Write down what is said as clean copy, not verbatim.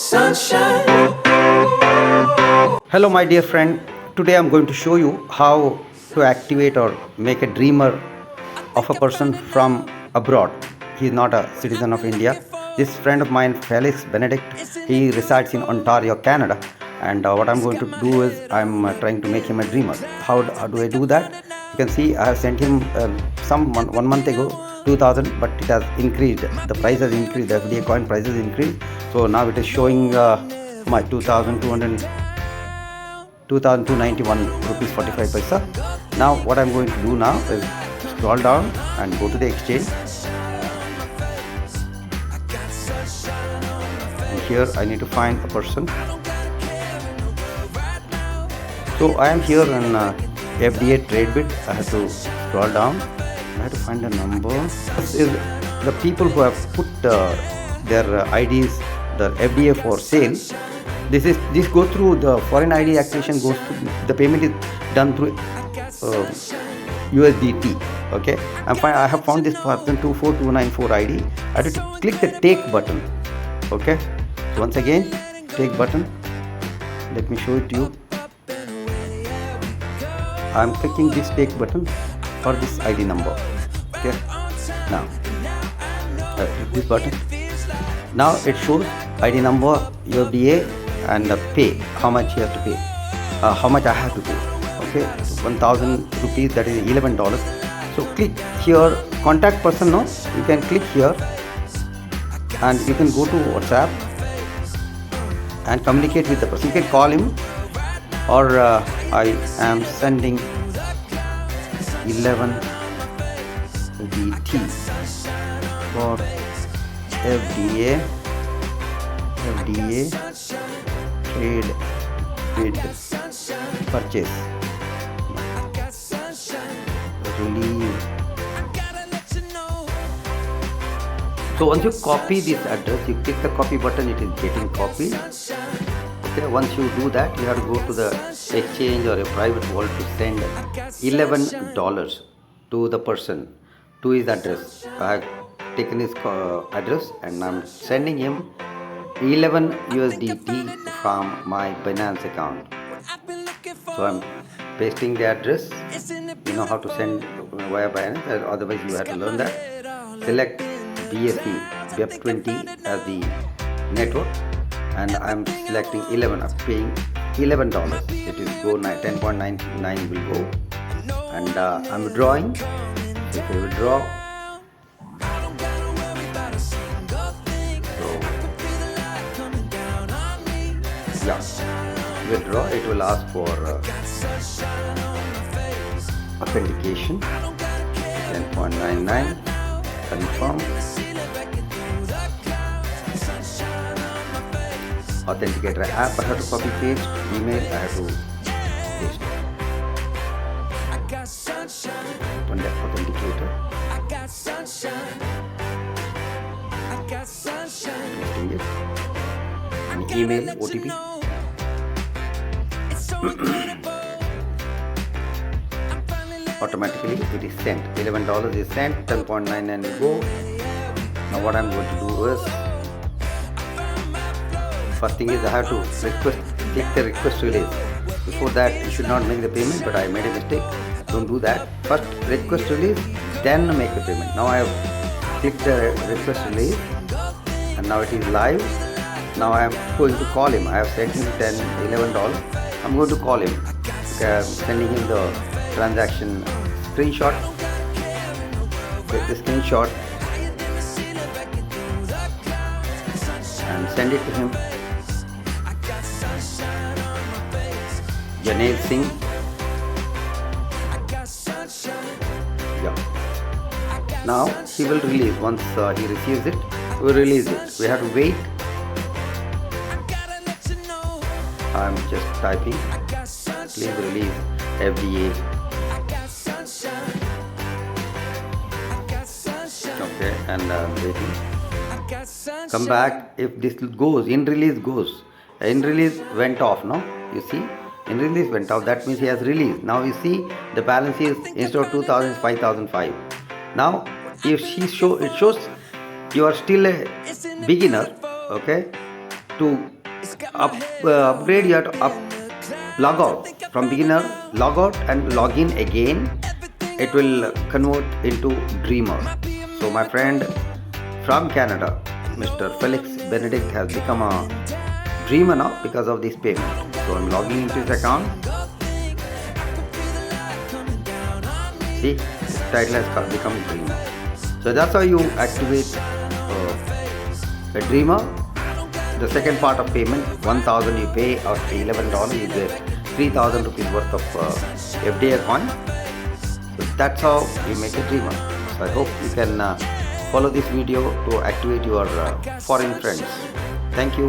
sunshine. Hello my dear friend, today I'm going to show you how to activate or make a dreamer of a person from abroad. He is not a citizen of India. This friend of mine, Felix Benedict, he resides in Ontario, Canada. And what I'm going to do is I'm trying to make him a dreamer. How do I do that? You can see I have sent him one month ago 2000, but it has increased. The price has increased. The FDA coin price has increased. So now it is showing my 2291 rupees 45 paisa. Now what I'm going to do now is scroll down and go to the exchange, and here I need to find a person. So I am here in FDA TradeBit. I have to scroll down. I have to find a number. This is the people who have put their IDs, the FDA for sale. This goes through the foreign ID activation. Goes through, the payment is done through USDT. Okay, I have found this person 24294 ID. I have to click the take button. Okay, so once again, take button. Let me show it to you. I am clicking this take button for this ID number. Okay, now click this button. Now it shows ID number, UFDA, and pay. How much you have to pay? How much I have to pay? Okay, 1,000 rupees. That is $11. So click here. Contact person. No, you can click here, and you can go to WhatsApp and communicate with the person. You can call him, or I am sending 11 VT for FDA trade bid purchase release. So once you copy this address, you click the copy button, it is getting copied. Okay, once you do that, you have to go to the exchange or a private wallet to send $11 to the person, to his address. I have taken his address and I'm sending him 11 USDT from my Binance account. So I'm pasting the address. You know how to send via Binance, otherwise you have to learn that. Select BSC BEP20 as the network, and I'm selecting 11. I'm paying $11. It is go 10.99 will go, and I'm withdrawing. So if I withdraw, withdraw, it will ask for authentication. 10.99, confirm. Authenticator app, I have to copy paste. Email, I have to paste. Open the authenticator. Pasting it. And email, OTP. Automatically it is sent. $11 is sent. 10.99 will go. Now what I'm going to do is, first thing is I have to click the request release. Before that, you should not make the payment, but I made a mistake. Don't do that. First request release, then make the payment. Now I have clicked the request release, and now it is live. Now I am going to call him. I have sent him $11. I'm going to call him. Okay, I'm sending him the transaction screenshot. Take the screenshot and send it to him. Ganesh Singh. Yeah. Now he will release. Once he receives it, we will release it. We have to wait. I'm just typing. Please release FDA. Okay, and I'm waiting. Come back. If this goes, in release goes. In release went off, no? You see? In release went off. That means he has released. Now you see the balance is, instead of 2,000 is 5,005. Now if it shows you are still a beginner, okay, to upgrade, you have to log out from beginner, log out and log in again. It will convert into Dreamer. So my friend from Canada, Mr. Felix Benedict, has become a Dreamer now because of this payment. So I'm logging into his account. See, his title has become Dreamer. So that's how you activate a Dreamer. The second part of payment, 1,000 you pay or $11, you get 3,000 rupees worth of FDA coin. So that's how you make a Dreamer. So I hope you can follow this video to activate your foreign friends. Thank you.